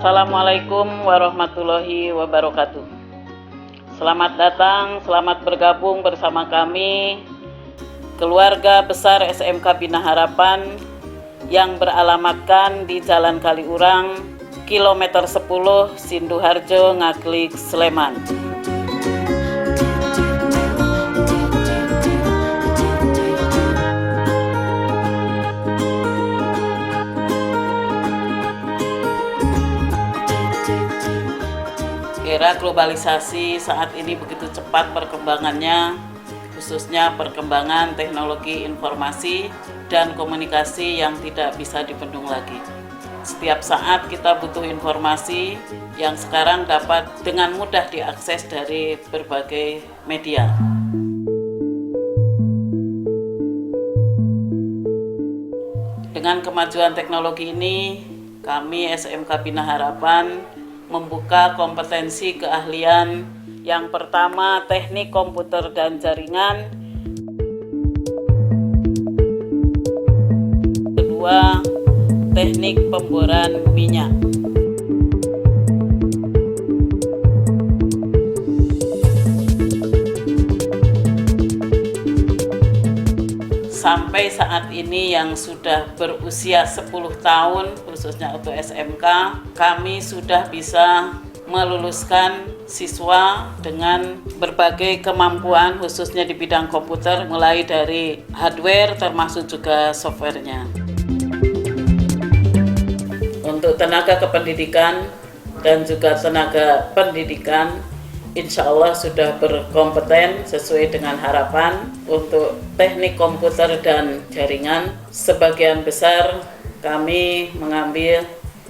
Assalamualaikum warahmatullahi wabarakatuh. Selamat datang, selamat bergabung bersama kami, keluarga besar SMK Bina Harapan yang beralamatkan di Jalan Kaliurang, kilometer 10, Sinduharjo, Ngaglik, Sleman. Era globalisasi saat ini begitu cepat perkembangannya, khususnya perkembangan teknologi informasi dan komunikasi yang tidak bisa dibendung lagi. Setiap saat kita butuh informasi yang sekarang dapat dengan mudah diakses dari berbagai media. Dengan kemajuan teknologi ini, kami SMK Bina Harapan membuka kompetensi keahlian yang pertama teknik komputer dan jaringan, kedua teknik pemboran minyak. Sampai saat ini yang sudah berusia 10 tahun, khususnya untuk SMK, kami sudah bisa meluluskan siswa dengan berbagai kemampuan khususnya di bidang komputer, mulai dari hardware termasuk juga softwarenya. Untuk tenaga kependidikan dan juga tenaga pendidikan, insya Allah sudah berkompeten sesuai dengan harapan. Untuk teknik komputer dan jaringan, sebagian besar kami mengambil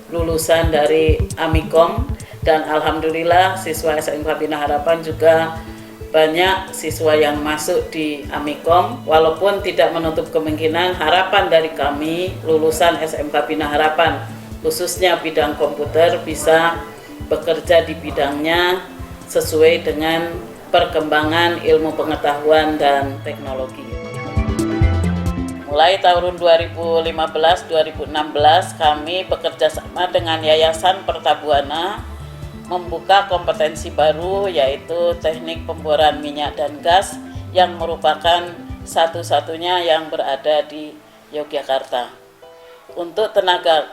lulusan dari Amikom, dan alhamdulillah siswa SMK Bina Harapan juga banyak siswa yang masuk di Amikom. Walaupun tidak menutup kemungkinan, harapan dari kami lulusan SMK Bina Harapan khususnya bidang komputer bisa bekerja di bidangnya sesuai dengan perkembangan ilmu pengetahuan dan teknologi. Mulai tahun 2015-2016 kami bekerja sama dengan Yayasan Pertabuana membuka kompetensi baru, yaitu teknik pemboran minyak dan gas yang merupakan satu-satunya yang berada di Yogyakarta. Untuk tenaga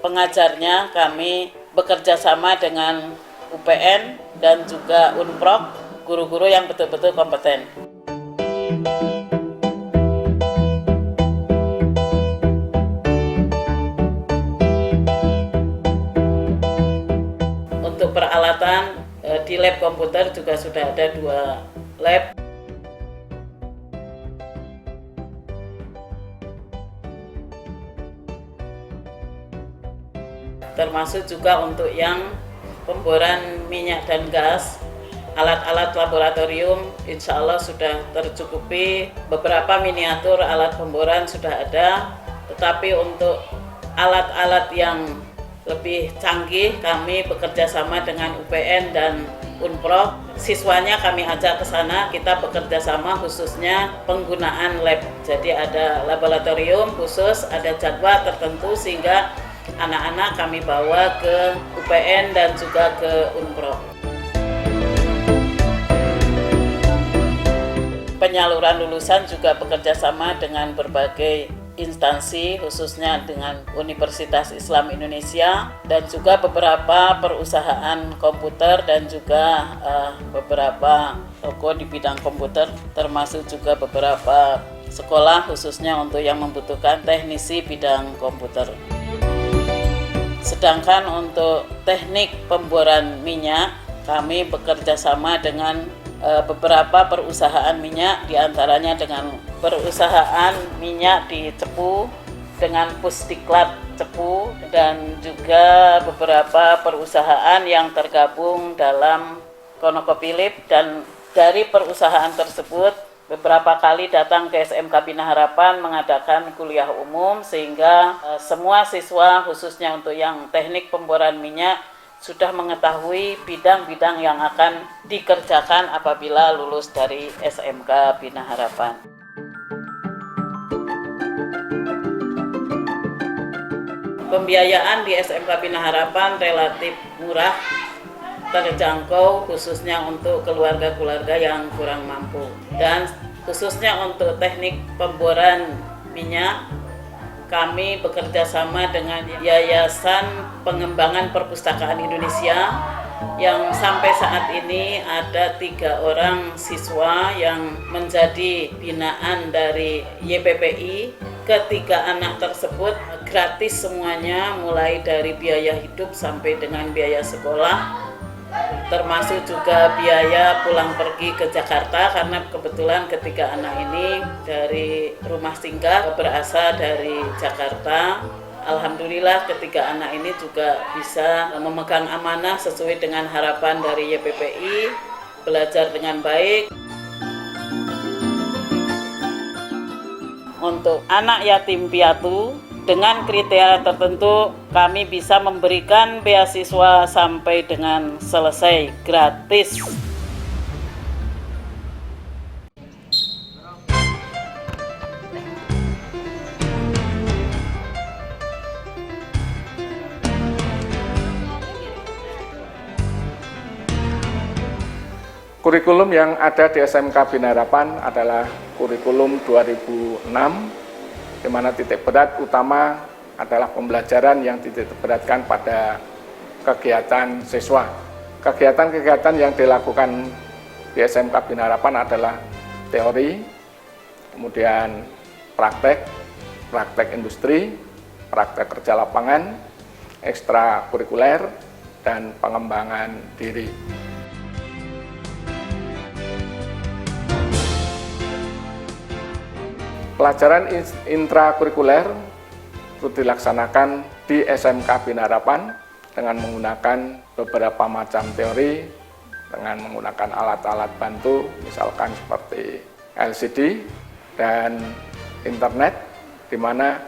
pengajarnya kami bekerja sama dengan UPN dan juga Unprok, guru-guru yang betul-betul kompeten. Untuk peralatan di lab komputer juga sudah ada 2 lab. Termasuk juga untuk yang pemboran minyak dan gas, alat-alat laboratorium insya Allah sudah tercukupi. Beberapa miniatur alat pemboran sudah ada, tetapi untuk alat-alat yang lebih canggih kami bekerja sama dengan UPN dan Unprok. Siswanya kami ajak ke sana, kita bekerja sama khususnya penggunaan lab. Jadi ada laboratorium khusus, ada jadwal tertentu sehingga anak-anak kami bawa ke UPN dan juga ke Unprok. Penyaluran lulusan juga bekerja sama dengan berbagai instansi, khususnya dengan Universitas Islam Indonesia dan juga beberapa perusahaan komputer dan juga beberapa toko di bidang komputer, termasuk juga beberapa sekolah khususnya untuk yang membutuhkan teknisi bidang komputer. Sedangkan untuk teknik pemboran minyak, kami bekerja sama dengan beberapa perusahaan minyak, diantaranya dengan perusahaan minyak di Cepu, dengan Pusdiklat Cepu, dan juga beberapa perusahaan yang tergabung dalam ConocoPhillips. Dan dari perusahaan tersebut beberapa kali datang ke SMK Bina Harapan mengadakan kuliah umum, sehingga semua siswa khususnya untuk yang teknik pemboran minyak sudah mengetahui bidang-bidang yang akan dikerjakan apabila lulus dari SMK Bina Harapan. Pembiayaan di SMK Bina Harapan relatif murah, terjangkau khususnya untuk keluarga-keluarga yang kurang mampu. Dan khususnya untuk teknik pemboran minyak, kami bekerja sama dengan Yayasan Pengembangan Perpustakaan Indonesia yang sampai saat ini ada 3 orang siswa yang menjadi binaan dari YPPI. Ketiga anak tersebut gratis semuanya, mulai dari biaya hidup sampai dengan biaya sekolah, termasuk juga biaya pulang pergi ke Jakarta, karena kebetulan ketiga anak ini dari rumah singgah berasal dari Jakarta. Alhamdulillah ketiga anak ini juga bisa memegang amanah sesuai dengan harapan dari YPPI, belajar dengan baik. Untuk anak yatim piatu dengan kriteria tertentu kami bisa memberikan beasiswa sampai dengan selesai gratis. Kurikulum yang ada di SMK Bina Harapan adalah kurikulum 2006, di mana titik berat utama adalah pembelajaran yang titik beratkan pada kegiatan siswa. Kegiatan-kegiatan yang dilakukan di SMK Bina Harapan adalah teori, kemudian praktek industri, praktek kerja lapangan, ekstrakurikuler, dan pengembangan diri. Pelajaran intrakurikuler itu dilaksanakan di SMK Bina Harapan dengan menggunakan beberapa macam teori, dengan menggunakan alat-alat bantu, misalkan seperti LCD dan internet, di mana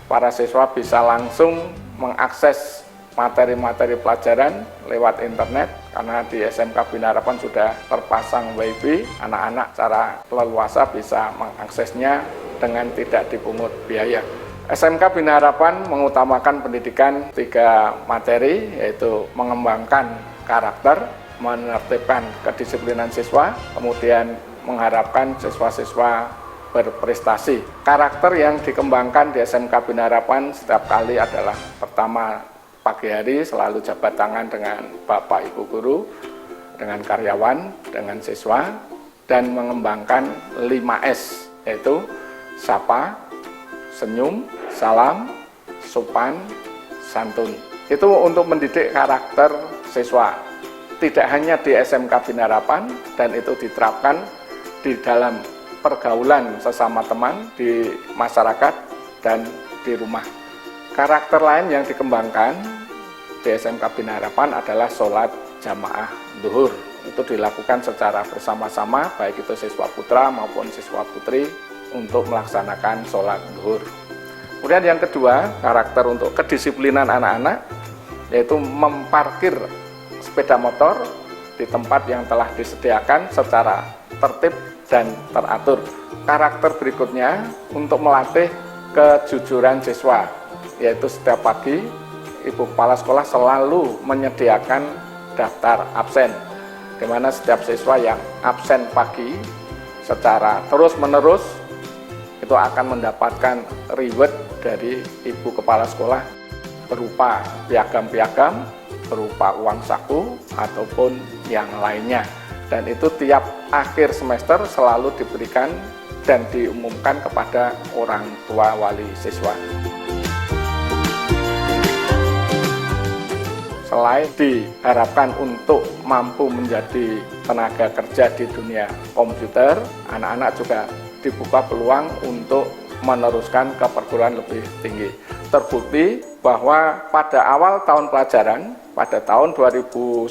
para siswa bisa langsung mengakses materi-materi pelajaran lewat internet, karena di SMK Bina Harapan sudah terpasang WiFi. Anak-anak secara leluasa bisa mengaksesnya dengan tidak dipungut biaya. SMK Bina Harapan mengutamakan pendidikan 3 materi, yaitu mengembangkan karakter, menertibkan kedisiplinan siswa, kemudian mengharapkan siswa-siswa berprestasi. Karakter yang dikembangkan di SMK Bina Harapan setiap kali adalah pertama, pagi hari selalu jabat tangan dengan Bapak Ibu Guru, dengan karyawan, dengan siswa, dan mengembangkan 5S, yaitu sapa, senyum, salam, sopan, santun. Itu untuk mendidik karakter siswa. Tidak hanya di SMK Bina Harapan, dan itu diterapkan di dalam pergaulan sesama teman, di masyarakat, dan di rumah. Karakter lain yang dikembangkan di SMK Bina Harapan adalah sholat jamaah zuhur. Itu dilakukan secara bersama-sama, baik itu siswa putra maupun siswa putri, untuk melaksanakan sholat zuhur. Kemudian yang kedua, karakter untuk kedisiplinan anak-anak, yaitu memparkir sepeda motor di tempat yang telah disediakan secara tertib dan teratur. Karakter berikutnya untuk melatih kejujuran siswa, yaitu setiap pagi Ibu Kepala Sekolah selalu menyediakan daftar absen, di mana setiap siswa yang absen pagi secara terus-menerus itu akan mendapatkan reward dari Ibu Kepala Sekolah berupa piagam-piagam, berupa uang saku, ataupun yang lainnya. Dan itu tiap akhir semester selalu diberikan dan diumumkan kepada orang tua wali siswa. Selain diharapkan untuk mampu menjadi tenaga kerja di dunia komputer, anak-anak juga dibuka peluang untuk meneruskan ke perguruan lebih tinggi. Terbukti bahwa pada awal tahun pelajaran, pada tahun 2010,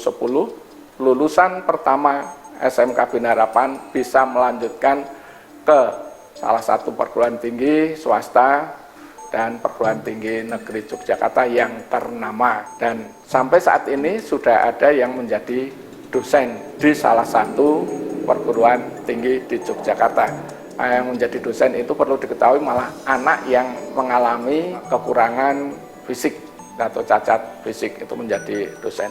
lulusan pertama SMK Bina Harapan bisa melanjutkan ke salah satu perguruan tinggi swasta dan perguruan tinggi negeri Yogyakarta yang ternama. Dan sampai saat ini sudah ada yang menjadi dosen di salah satu perguruan tinggi di Yogyakarta. Yang menjadi dosen itu perlu diketahui malah anak yang mengalami kekurangan fisik atau cacat fisik itu menjadi dosen.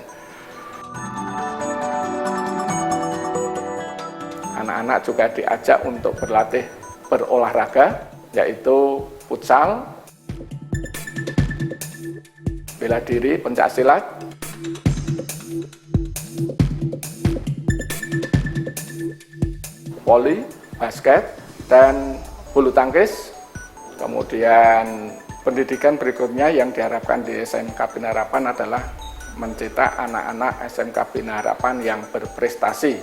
Anak-anak juga diajak untuk berlatih berolahraga, yaitu futsal, bela diri, pencaksilat, voli, basket, dan bulu tangkis. Kemudian pendidikan berikutnya yang diharapkan di SMK Bina Harapan adalah mencetak anak-anak SMK Bina Harapan yang berprestasi,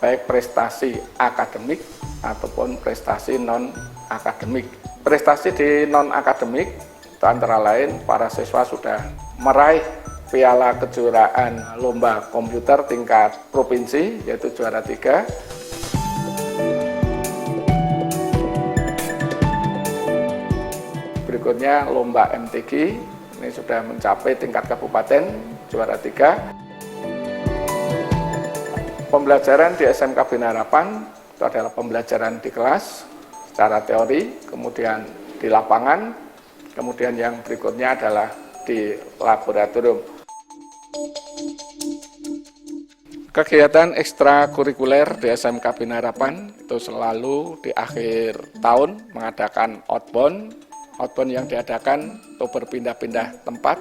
baik prestasi akademik ataupun prestasi non-akademik. Prestasi di non-akademik itu antara lain para siswa sudah meraih piala kejuaraan lomba komputer tingkat provinsi, yaitu juara 3. Berikutnya lomba MTQ, ini sudah mencapai tingkat kabupaten, juara 3. Pembelajaran di SMK Bina Harapan itu adalah pembelajaran di kelas secara teori, kemudian di lapangan, kemudian yang berikutnya adalah di laboratorium. Kegiatan ekstrakurikuler di SMK Bina Harapan itu selalu di akhir tahun mengadakan outbound yang diadakan itu berpindah-pindah tempat.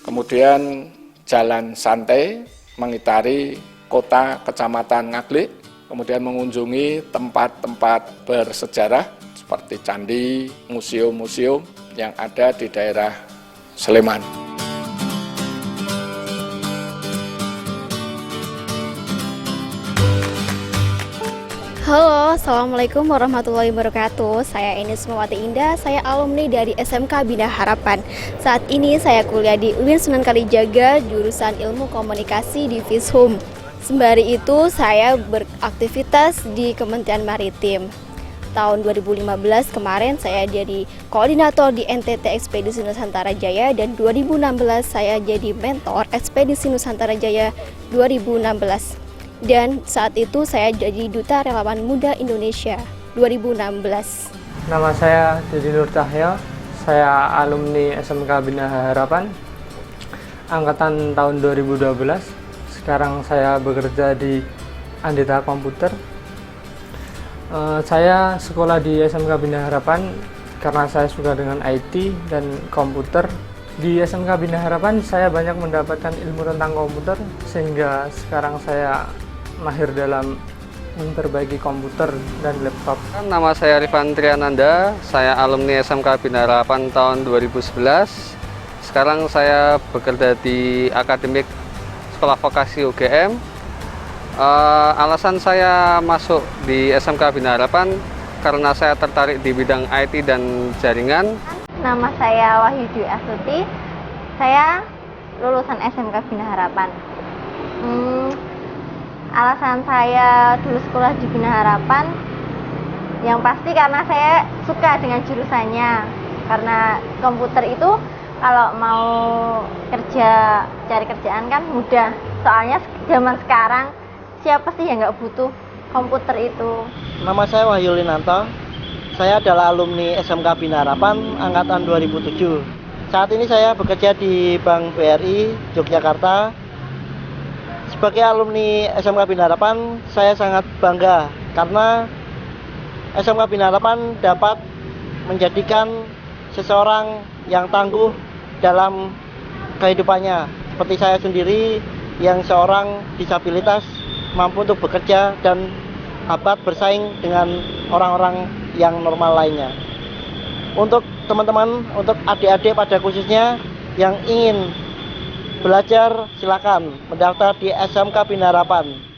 Kemudian jalan santai mengitari kota kecamatan Ngaglik, kemudian mengunjungi tempat-tempat bersejarah seperti candi, museum-museum yang ada di daerah Sleman. Halo, Assalamualaikum warahmatullahi wabarakatuh. Saya Enis Mawati Indah, saya alumni dari SMK Bina Harapan. Saat ini saya kuliah di UIN Sunan Kalijaga, jurusan Ilmu Komunikasi di Fishum. Sembari itu, saya beraktivitas di Kementerian Maritim. Tahun 2015 kemarin saya jadi koordinator di NTT Ekspedisi Nusantara Jaya, dan 2016 saya jadi mentor Ekspedisi Nusantara Jaya 2016. Dan saat itu saya jadi Duta Relawan Muda Indonesia 2016. Nama saya Dedi Nur Cahya, saya alumni SMK Bina Harapan, angkatan tahun 2012. Sekarang saya bekerja di Andita Komputer. Saya sekolah di SMK Bina Harapan karena saya suka dengan IT dan komputer. Di SMK Bina Harapan saya banyak mendapatkan ilmu tentang komputer, sehingga sekarang saya mahir dalam memperbaiki komputer dan laptop. Nama saya Rifan Triananda, saya alumni SMK Bina Harapan tahun 2011. Sekarang saya bekerja di Akademik Sekolah Vokasi UGM. Alasan saya masuk di SMK Bina Harapan karena saya tertarik di bidang IT dan jaringan. Nama saya Wahyudi Astuti, saya lulusan SMK Bina Harapan. Alasan saya dulu sekolah di Bina Harapan, yang pasti karena saya suka dengan jurusannya. Karena komputer itu kalau mau kerja, cari kerjaan kan mudah. Soalnya zaman sekarang siapa sih yang nggak butuh komputer itu. Nama saya Wahyu Linanto, saya adalah alumni SMK Bina Harapan angkatan 2007. Saat ini saya bekerja di Bank BRI Yogyakarta. Sebagai alumni SMK Bina Harapan, saya sangat bangga karena SMK Bina Harapan dapat menjadikan seseorang yang tangguh dalam kehidupannya. Seperti saya sendiri yang seorang disabilitas mampu untuk bekerja dan dapat bersaing dengan orang-orang yang normal lainnya. Untuk teman-teman, untuk adik-adik pada khususnya yang ingin belajar, silakan mendaftar di SMK Bina Harapan.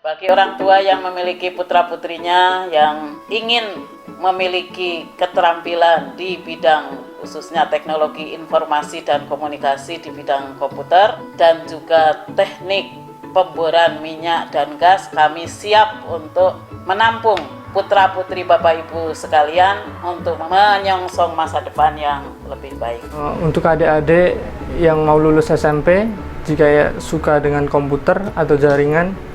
Bagi orang tua yang memiliki putra-putrinya yang ingin memiliki keterampilan di bidang khususnya teknologi informasi dan komunikasi di bidang komputer dan juga teknik pemboran minyak dan gas, kami siap untuk menampung putra-putri Bapak Ibu sekalian untuk menyongsong masa depan yang lebih baik. Untuk adik-adik yang mau lulus SMP, jika suka dengan komputer atau jaringan,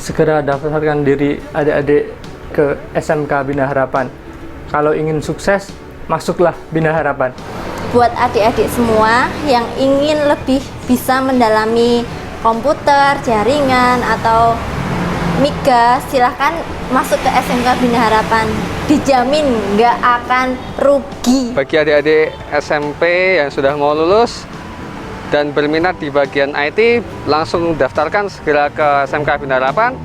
segera daftarkan diri adik-adik ke SMK Bina Harapan. Kalau ingin sukses, masuklah Bina Harapan. Buat adik-adik semua yang ingin lebih bisa mendalami komputer, jaringan, atau migas, silahkan masuk ke SMK Bina Harapan. Dijamin nggak akan rugi. Bagi adik-adik SMP yang sudah mau lulus dan berminat di bagian IT, langsung daftarkan segera ke SMK Bina Harapan.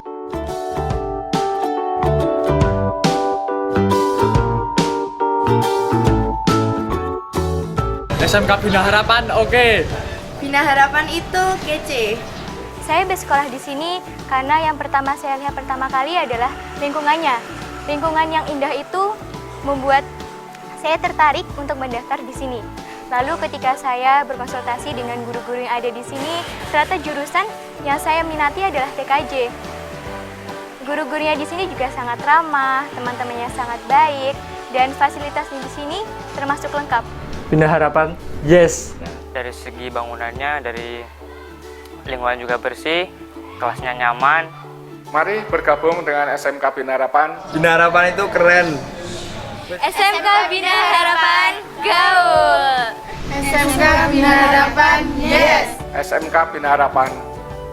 SMK Bina Harapan, oke. Bina Harapan itu kece. Saya bersekolah di sini karena yang pertama saya lihat pertama kali adalah lingkungannya. Lingkungan yang indah itu membuat saya tertarik untuk mendaftar di sini. Lalu ketika saya berkonsultasi dengan guru-guru yang ada di sini, ternyata jurusan yang saya minati adalah TKJ. Guru-gurunya di sini juga sangat ramah, teman-temannya sangat baik, dan fasilitasnya di sini termasuk lengkap. Bina Harapan, yes! Dari segi bangunannya, dari lingkungan juga bersih, kelasnya nyaman. Mari bergabung dengan SMK Bina Harapan. Bina Harapan itu keren. SMK Bina Harapan, gaul! SMK Bina Harapan, yes! SMK Bina Harapan,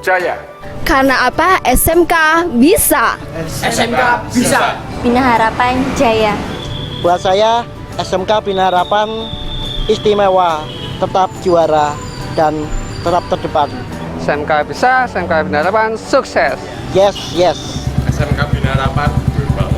jaya! Karena apa? SMK bisa! SMK bisa. Bina Harapan Jaya. Buat saya, SMK Bina Harapan istimewa, tetap juara, dan tetap terdepan. SMK bisa, SMK Bina Harapan sukses. Yes, yes. SMK Bina Harapan, global.